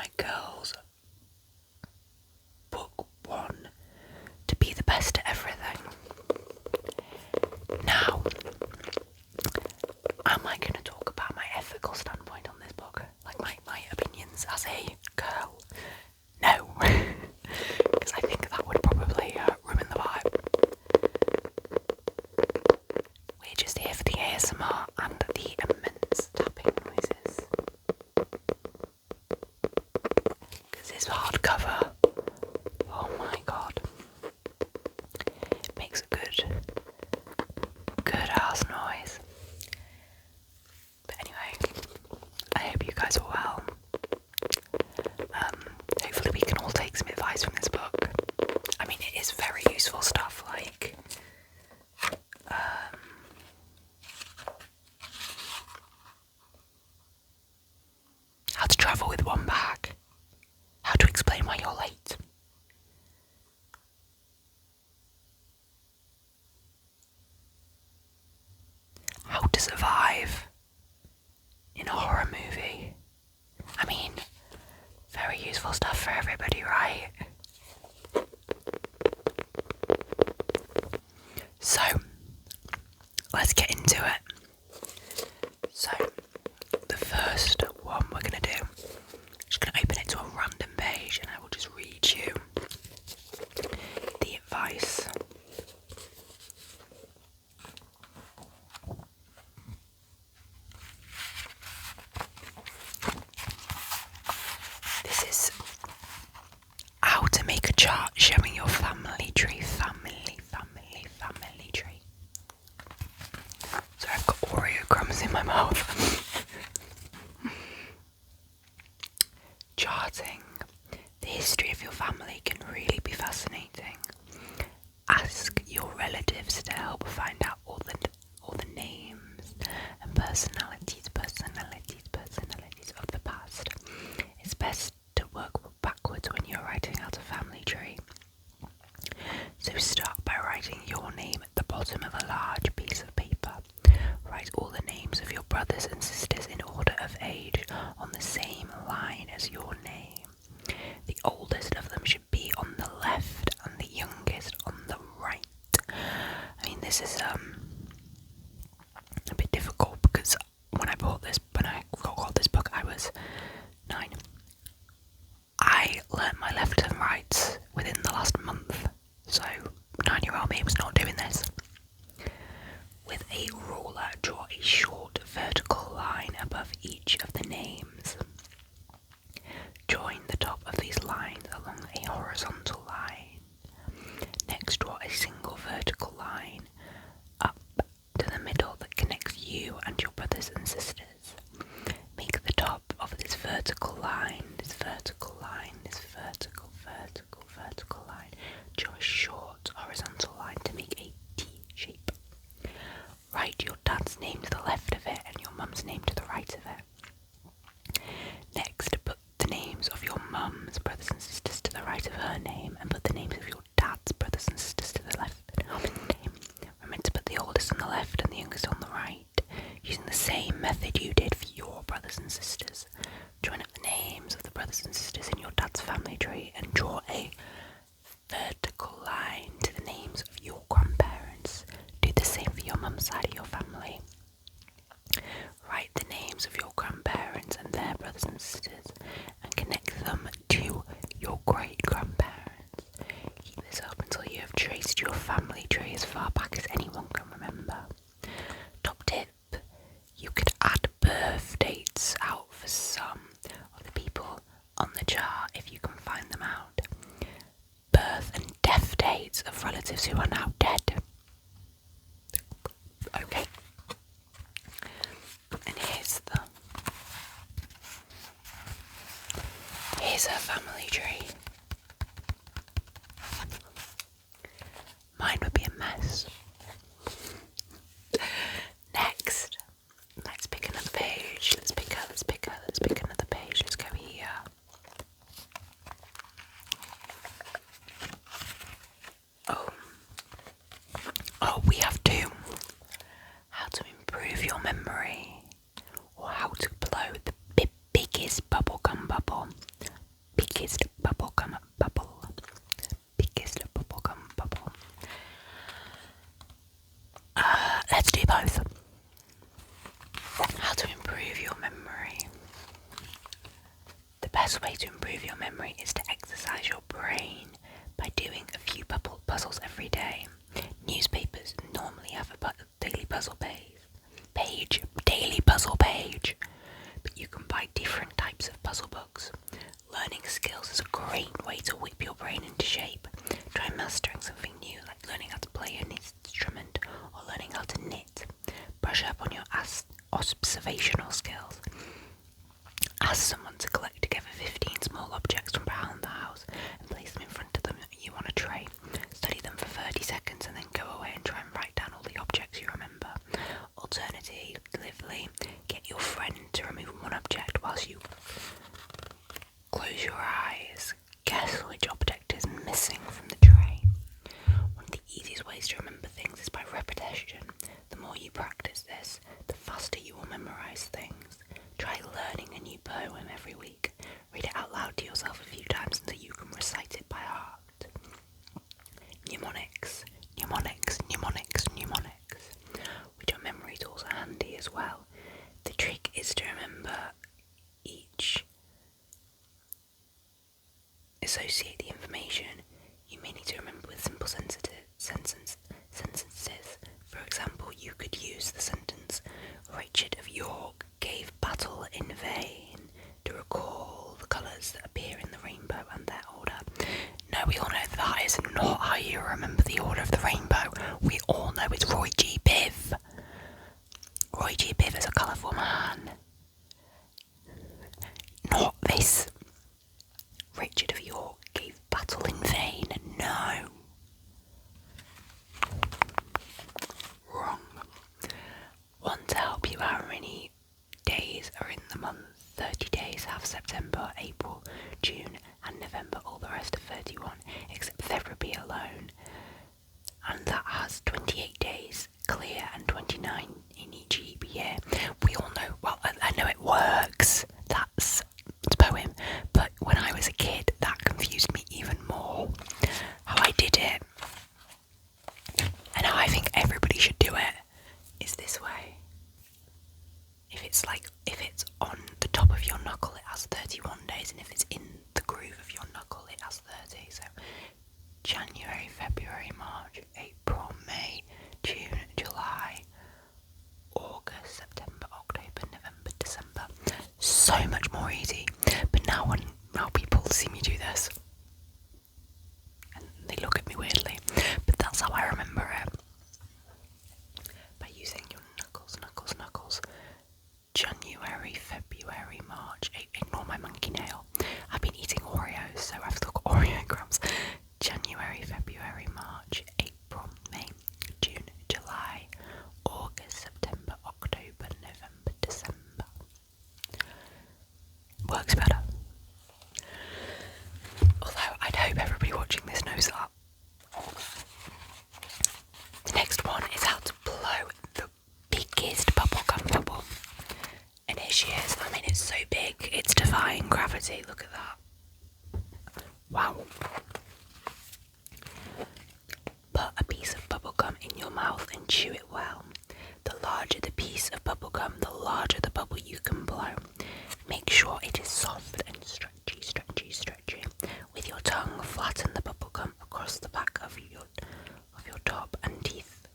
My Girls Book 1 to be the best at everything. Now, am I going to talk about my ethical standpoint on this book? Like my opinions as a girl? No. Because I think that would probably ruin the vibe. We're just here for the ASMR and the immense tapping noises. Because this hardcover, oh my god, it makes a good ass noise. But anyway, I hope you guys are well. Hopefully we can all take some advice from this book. I mean, it is very useful stuff, like how to travel with one bag, how to explain why you're late, how to survive in a horror movie. I mean, very useful stuff for everybody, right? So, let's get into it. So, the first one we're going to do, I'm just going to open it to a random page and I will just read you the advice. This is how to make a chart showing your family tree. Family tree. So I've got Oreo crumbs in my mouth. Charting the history of your family can really be fascinating. Ask your relatives to help find out all the names and personalities of the past. It's best to work backwards when you're writing out a family tree. So start by writing your name at the bottom of a large piece of paper. Write all the names of your brothers and sisters in order of age on the same line as your name. The oldest of them should be on the left and the youngest on the right. I mean, this is a bit difficult because when I got this book, I was 9. I learnt my left and rights within the last month, so 9-year-old me was not doing this. With a ruler, draw a short vertical line above each of the names. Join the top of these lines along a horizontal line. Next, draw a single vertical line up to the middle that connects you and your brothers and sisters. Make the top of this vertical line, vertical line, draw a short horizontal line to make a T shape. Write your dad's name to the left of it and your mum's name to the right of it. Next, put the names of your mum's brothers and sisters to the right of her name and put the names of your dad's brothers and sisters to the left of his name. Remember to put the oldest on the left and the youngest on the right, using the same method you did for your brothers and sisters. Join up the names of the brothers and sisters in your dad's family tree and draw a vertical line to the names of your grandparents. Do the same for your mum's side of your family. Write the names of your grandparents and their brothers and sisters and connect them to your great-grandparents. Keep this up until you have traced your family tree as far back as anyone can remember. Top tip, you could add birth dates out for some of the people on the chart if you can find them out. Birth and death dates of relatives who are now dead. Okay. And here's her family tree. Mine would be a mess. Next, let's pick another page. Let's pick another page. Let's go here. Oh, we have 2. How to improve your memory, or how to blow the biggest bubblegum bubble. best way to improve your memory is to exercise your brain by doing a few puzzles every day. Newspapers normally have a daily puzzle page, but you can buy different types of puzzle books. Learning skills is a great way to whip your brain into shape. Try mastering something new, like learning how to play an instrument or learning how to knit. Brush up on your observational skills. Ask someone to collect together 15 small objects from around the house and place them in front of them you on a tray. Study them for 30 seconds and then go away and try and write down all the objects you remember. Alternatively, get your friend to remove one object whilst you close your eyes. Guess which object is missing from the tray. One of the easiest ways to remember things is by repetition. The more you practice this, the faster you will memorize things. Try learning a new poem every week. Read it out loud to yourself a few times until you can recite it by heart. Mnemonics, which are memory tools, are handy as well. The trick is to remember associate the information you may need to remember with simple sentences. For example, you could use the sentence, Richard of York gave battle in vain, to recall the colours that appear in the rainbow and their order. No, we all know that is not how you remember the order of the rainbow. We all know it's Roy G. Biv. Roy G. Biv is a colourful man. Not this. Richard of York gave battle in vain. No. Wrong. Want to help you out how many days are in the month? 30 days have September, April, June and November, all the rest are 31, except February alone. And that has 28 days clear and 29 in each year. We all know, well, I know it works. That's a poem, but when I was a kid, that confused me even more. How I did it, and how I think everybody should do it, is this way. If it's on the top of your knuckle, it has 31 days, and if it's in the groove of your knuckle, it has 30. So January, February, March, April, May, June, July, August, September, October, November, December. So much more easy. But now people see me do this, and they look at me weirdly. But that's how I remember it. By using your knuckles. January, February, March. Ignore my monkey nail. I've been eating Oreos, so I have to look at Oreograms. January, February, March, April, May, June, July, August, September, October, November, December. Works better. Although I'd hope everybody watching this knows that. The next one is how to blow the biggest bubblegum bubble. And here she is. I mean, it's so big, it's defying gravity. Look at that. Wow. Put a piece of bubblegum in your mouth and chew it well. The larger the piece of bubblegum, the larger the bubble you can blow. Make sure it is soft and stretchy. With your tongue, flatten the bubblegum across the back of your top and teeth.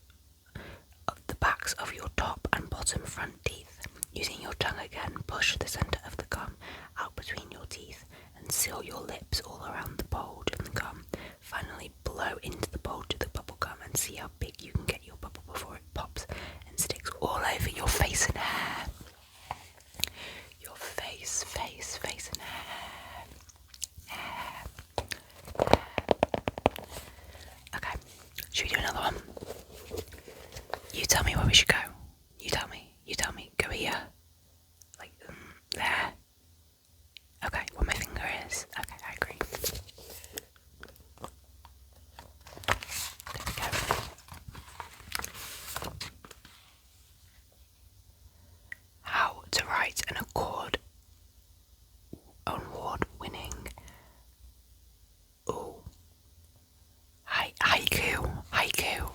The backs of your top and bottom front teeth. Using your tongue again, push the centre of the gum out between your teeth and seal your lips all around the bulge in the gum. Finally, blow into the bulge of the bubble gum and see how big you can get your bubble before it pops and sticks all over your face and hair. Your face and hair. Okay, should we do another one? You tell me where we should go. You tell me. Go here. Like, there. Okay, where my finger is. Okay, I agree. There we go. How to write an award-winning haiku.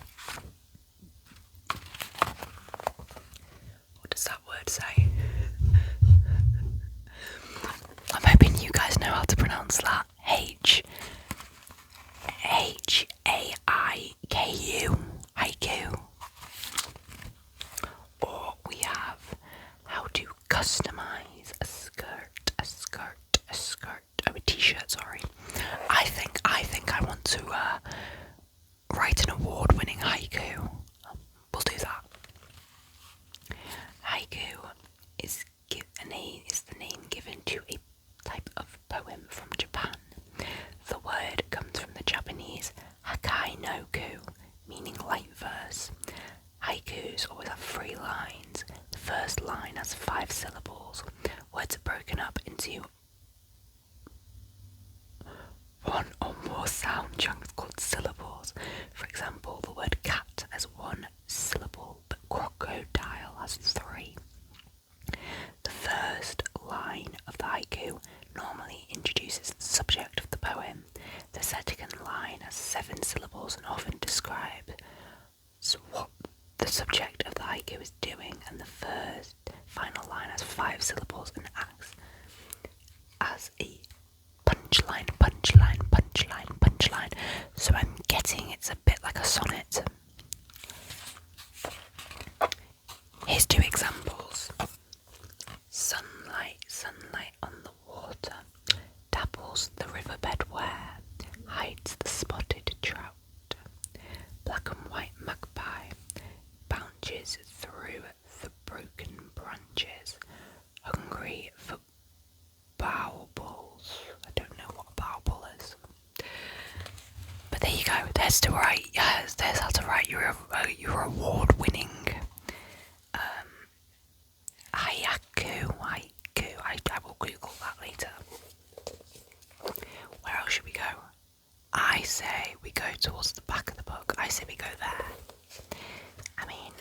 chunks called syllables. For example, the word cat has 1 syllable, but crocodile has 3. The first line of the haiku normally introduces the subject of the poem. The second line has 7 syllables and often describes what the subject of the haiku is doing, and the final line has 5 syllables and acts as a punchline, punchline, punchline, punchline. So I'm getting it's a bit like a sonnet. Here's 2 examples. Sunlight, sunlight on the water, dapples the riverbed where, hides the spotted trout. Black and white magpie bounces through the broken branches, hungry for baubles. I don't know what a bauble is. But there you go, there's to write, yes, there's how to write your award-winning haiku. I will Google that later. Where else should we go? I say we go towards the back of the book. I say we go there. I mean,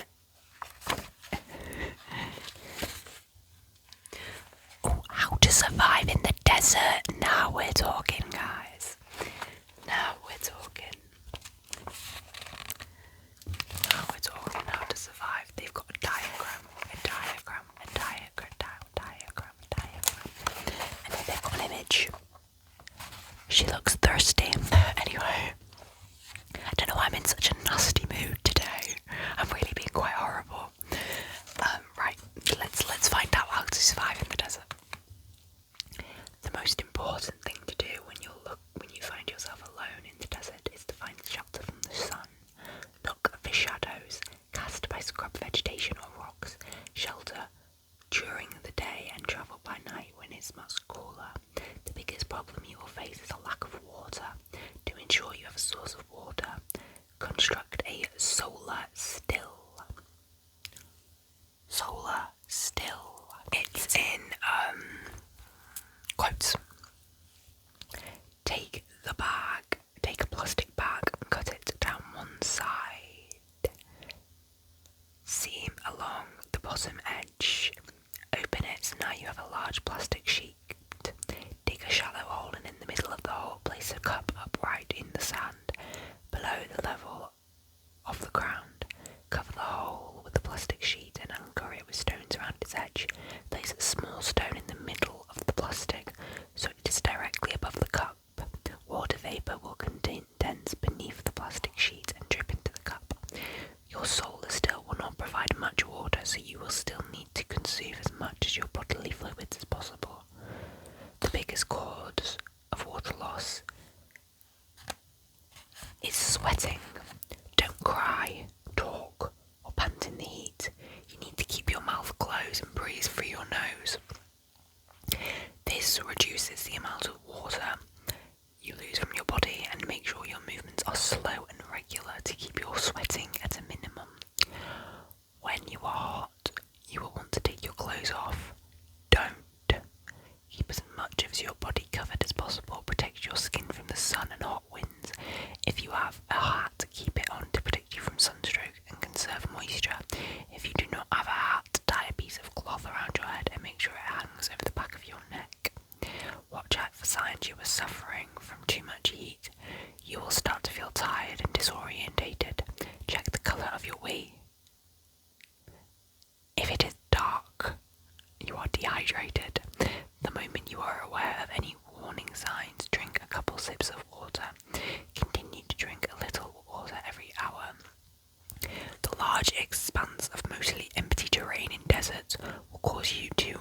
how to survive in the desert. Now we're talking, guys. Now we're talking. Now we're talking how to survive. They've got a diagram. And then they've got an image. She looks thirsty. Anyway, I don't know why I'm in such a nasty mood today. I'm really being quite horrible. Right, let's find out how to survive in the desert. The most important thing to do when you find yourself alone in the desert is to find shelter from the sun. Look for shadows cast by scrub vegetation or rocks. Shelter during the day and travel by night when it's much cooler. The biggest problem you will face is a lack of water. To ensure you have a source of water, construct a solar still. Solar still. It's in quotes. Take a plastic bag and cut it down one side. Seam along the bottom edge. Open it, so now you have a large plastic sheet. Dig a shallow hole, and in the middle of the hole place a cup upright in the sand, below the level of the ground. Cover the hole with the plastic sheet and anchor it with stones around its edge. Place a small stone in the middle of the plastic, so it is directly above the cup. Water vapour will condense beneath the plastic sheet and drip into the cup. Your solar still will not provide much water, so you will still need to consume as much as your bodily fluids as possible. The biggest cause of water loss is sweating. Don't cry, talk, or pant in the heat. You need to keep your mouth closed and breathe through your nose. This reduces the amount of water you lose from your body and make sure your movements are slow and regular to keep your sweating at a minimum. When you are hot, you will want to take your clothes off. Don't. Keep as much of your body covered as possible. Protect your skin from the sun and hot winds. If you have a hat, keep it on to protect you from sunstroke and conserve moisture. If you do not have a hat, tie a piece of cloth around your head and make sure it hangs over the back of your neck. Watch out for signs you are suffering from too much heat. You will start to feel tired and disorientated. Check the colour of your wee. If it is dark, you are dehydrated. The moment you are aware of any warning signs, drink a couple sips of water. Continue to drink a little water every hour. The large expanse of mostly empty terrain in deserts will cause you to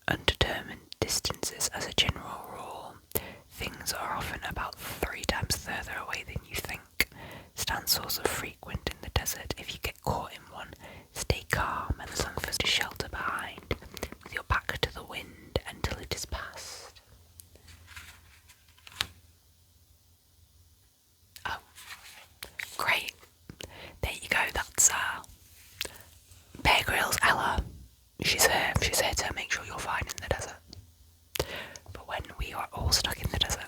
undetermined distances. As a general rule, things are often about 3 times further away than you think. Standstills are frequent in the desert. If you get caught in one, stay calm and look for shelter behind, with your back to the wind until it is past. Oh, great. There you go, that's Bear Grylls Ella. She's here to make sure you're fine in the desert. But when we are all stuck in the desert,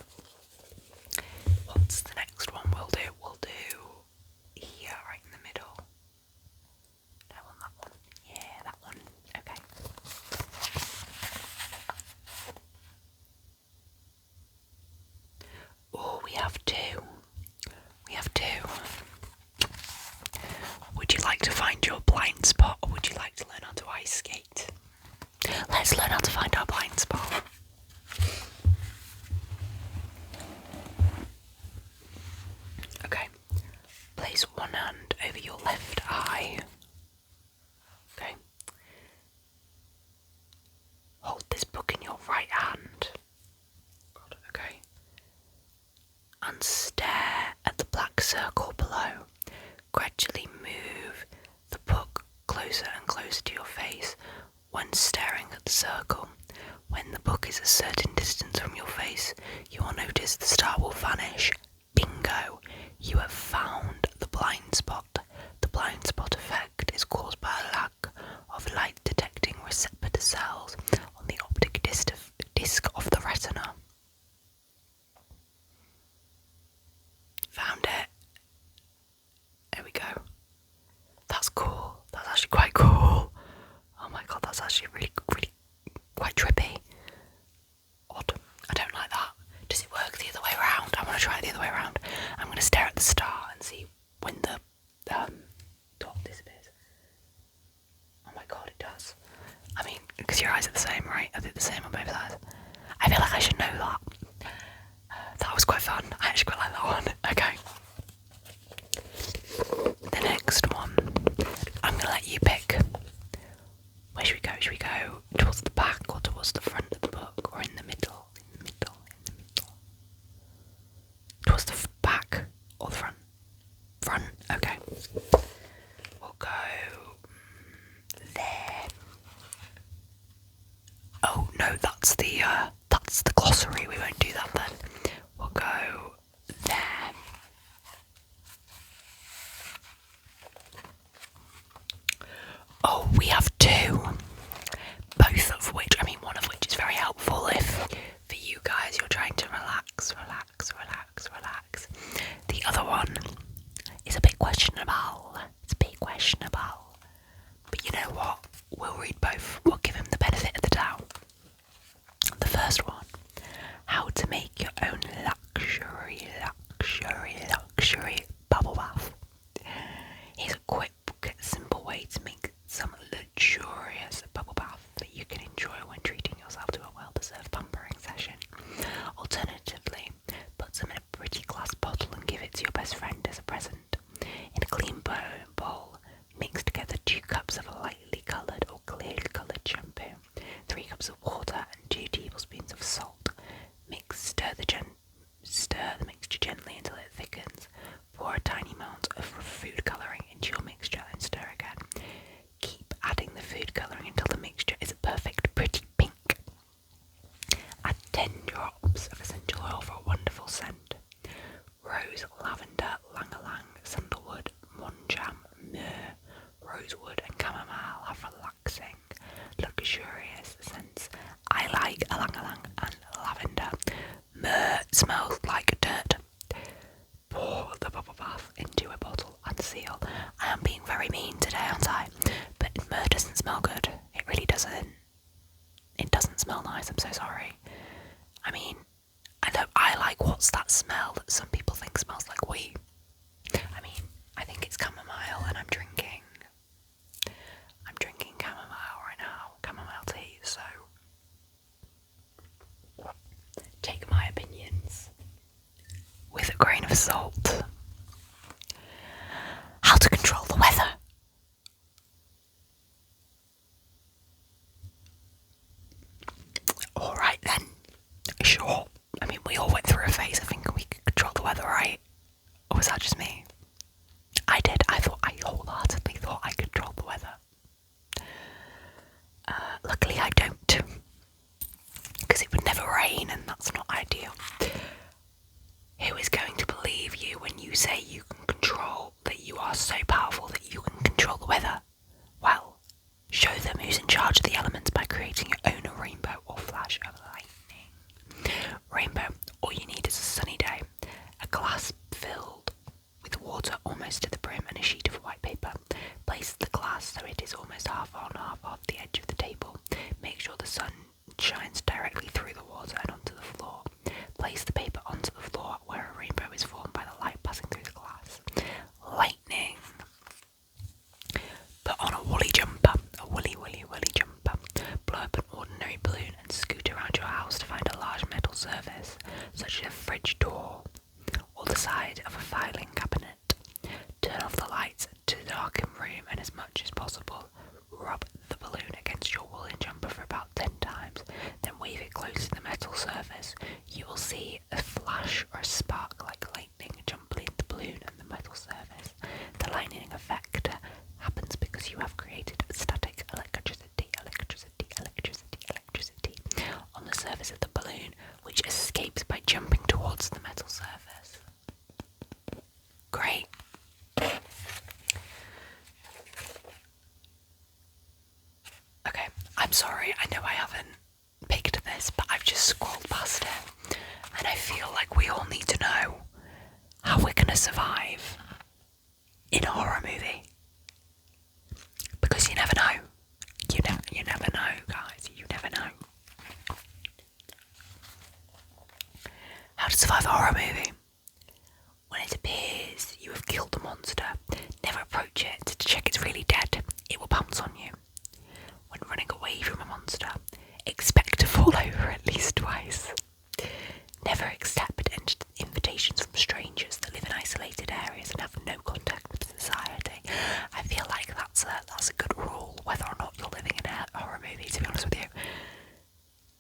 place one hand over your left eye. Okay. Hold this book in your right hand. God, okay. And stare at the black circle below. Gradually move the book closer and closer to your face when staring at the circle. When the book is a certain distance from your face, you will notice the star will vanish. Bingo! You have found the blind spot. The blind spot effect is caused by a lack of light detecting receptor cells on the optic disc of the retina. Found it. There we go. That's cool. That's actually quite cool. Oh my god, that's actually really quite trippy. Odd. I don't like that. Does it work the other way around? I want to try it the other way around. I'm going to stare at the star and see when the dot disappears. Oh my god, it does. I mean, because your eyes are the same, right? Are they the same on both sides? I feel like I should know that. That was quite fun. I actually quite like that one. Okay. The next one, I'm going to let you pick. Where should we go? Should we go towards the back or towards the front of the book, or in the middle? In the middle. Towards the back or the front? Front. Okay. We'll go there. Oh no, that's the glossary. We won't do that then. We'll go there. Oh, we have two. Both of which, one of which is very helpful if, for you guys, you're trying to relax. The other one is a bit questionable. It's a bit questionable. But you know what? We'll read both. We'll give him the benefit of the doubt. The first one, how to make your own luxury bubble bath. Here's a quick, simple way to make some luxurious bubble bath that you can enjoy when treating yourself to a well-deserved pampering session. Alternatively, put some in a pretty glass bottle and give it to your best friend as a present. In a clean bowl, mix together 2 cups of lightly coloured or clearly coloured shampoo, 3 cups of water and 2 tablespoons of salt. Stir the mixture gently until it thickens. Pour a tiny amount of food colouring into your mixture and stir again. Keep adding the food colouring until the mixture is a perfect pretty pink. Add 10 drops of essential oil for a wonderful scent. Rose, lavender, ylang-ylang, sandalwood, monjam, myrrh, rosewood and chamomile have relaxing, luxurious scents. I like ylang-ylang and lavender. Myrrh smells like dirt. Pour the bubble bath into a bottle and seal. I am being very mean today, aren't I? But myrrh doesn't smell good. It really doesn't. It doesn't smell nice, I'm so sorry. I like what's that smell that some people think smells like weed. I think it's chamomile and I'm drinking chamomile right now, chamomile tea, so take my opinions with a grain of salt. How to control the weather. Alright then, sure. We all went through a phase of thinking we could control the weather, right? Or was that just me? I did. I wholeheartedly thought I controlled the weather. Luckily I don't. Because it would never rain and that's not ideal. Who is going to believe you when you say you can control, that you are so powerful that you can control the weather? Well, show them who's in charge of the elements by creating your own rainbow or flash of lightning. Rainbow, all you need is a sunny day, a glass filled with water almost to the brim and a sheet of white paper. Place the glass so it is almost half on, half off the edge of the table. Make sure the sun shines directly through the water and onto the floor. Place the paper onto the floor where a rainbow is formed by the light passing through the glass. Lightning. Put on a woolly jumper, a woolly jumper. Blow up an ordinary balloon and scoot around your like we all need to know how we're gonna survive in a horror movie. Because you never know. You never know, guys. You never know. How to survive a horror movie. When it appears you have killed the monster, never approach it to check it's really dead. It will pounce on you. When running away from a monster, expect to fall over at least twice. Never accept invitations from strangers that live in isolated areas and have no contact with society. I feel like that's a good rule, whether or not you're living in a horror movie, to be honest with you.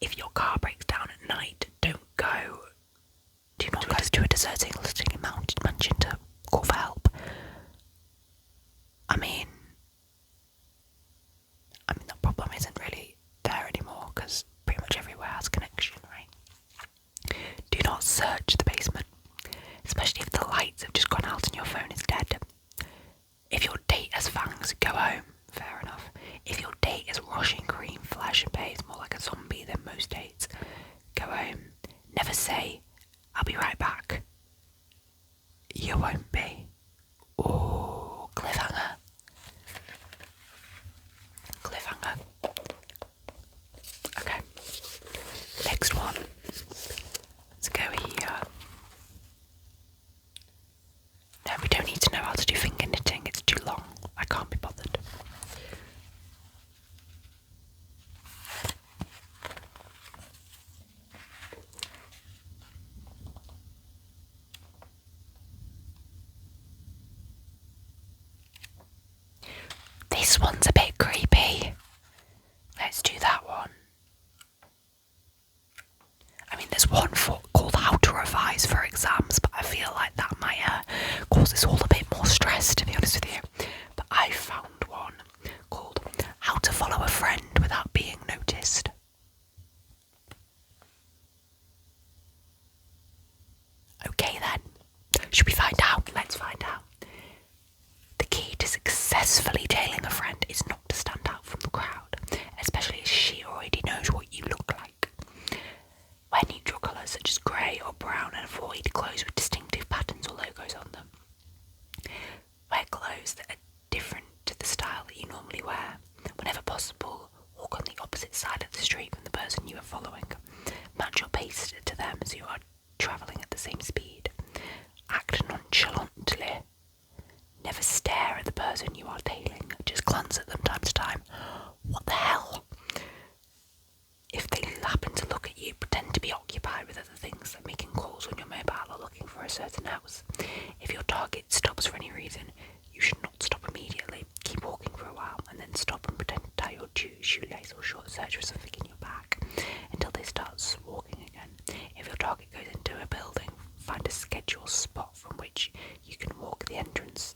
If your car breaks down at night, do not go to a deserted mansion to call for help. I mean, the problem isn't really there anymore because pretty much everywhere has connection, right? Do not search the basement, especially if the lights have just gone out and your phone is dead. If your date has fangs, go home. Fair enough. If your date is rushing green flesh and behaves more like a zombie than most dates, go home. Never say, I'll be right back. You won't be. Ooh, cliffhanger. Cliffhanger. Okay. Next one. Let's go here. No, we don't need to know how to do finger knitting. It's too long. I can't be bothered. This one's a bit creepy. Let's do that one. I mean, there's one called How to Revise for Exams, but I feel like that might cause us all a bit more stress, to be honest with you. But I found one called How to Follow a Friend Without Being Noticed. Okay then, should we find out? Let's find out. The key to successfully tailing a friend is not to stand out from the crowd, especially as she already knows what you look like. Wear neutral colours such as grey or brown and avoid clothes with distinctive patterns or logos on them. Wear clothes that are different to the style that you normally wear. Whenever possible, walk on the opposite side of the street from the person you are following. Match your pace to them so you are travelling at the same speed. Act nonchalantly. Never stare at the person you are tailing. Just glance at them time to time. What the hell? If they happen to look at you, pretend to be occupied with other things like making calls on your mobile or looking for a certain house. If your target stops for any reason, you should not stop immediately. Keep walking for a while and then stop and pretend to tie your shoelace or short search for something in your bag until they start walking again. If your target goes into a building, find a scheduled spot from which you can watch the entrance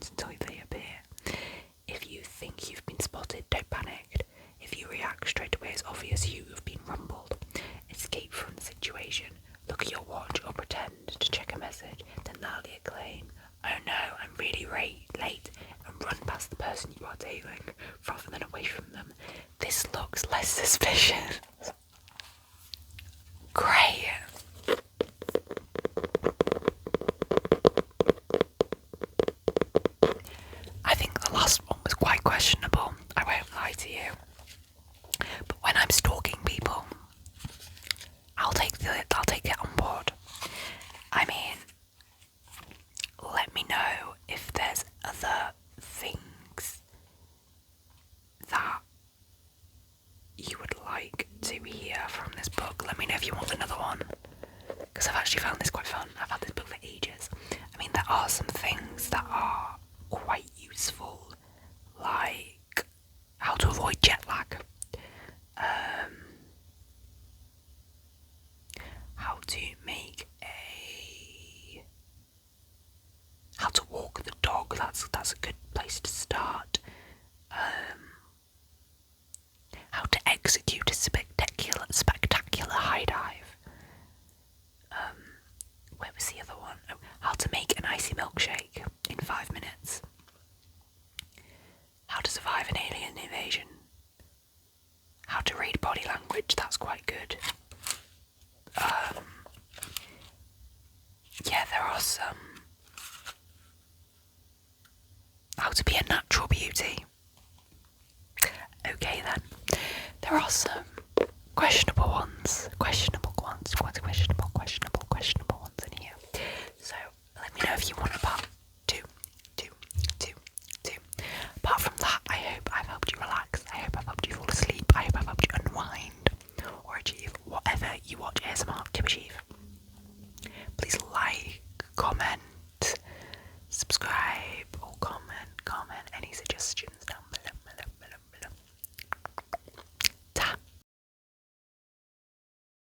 until they appear. If you think you've been spotted, don't panic. If you react straight away, it's obvious you have been rumbled. Escape from the situation. Look at your watch or pretend to check a message, then loudly exclaim, "Oh no, I'm really late," and run past the person you are tailing, rather than away from them. This looks less suspicious. Great. I think the last one was quite questionable, I won't lie to you. But when I'm stalking people, I'll take it on board. I mean, let me know if there's other things that you would like to hear from this book. Let me know if you want another one, because I've actually found this quite fun. I've had this book for ages. I mean, there are some things that are quite useful, like how to avoid jet lag, how to walk the dog. That's a good place to start. How to execute a spectacular high dive. Where was the other one? Oh, how to make an icy milkshake in 5 minutes. How to survive an alien invasion. How to read body language, that's quite good. are some how to be a natural beauty. Okay then, there are some questionable ones in here. So let me know if you want a part two. Apart from that, I hope I've helped you relax. I hope I've helped you fall asleep. I hope I've helped you unwind or achieve whatever you watch ASMR to achieve.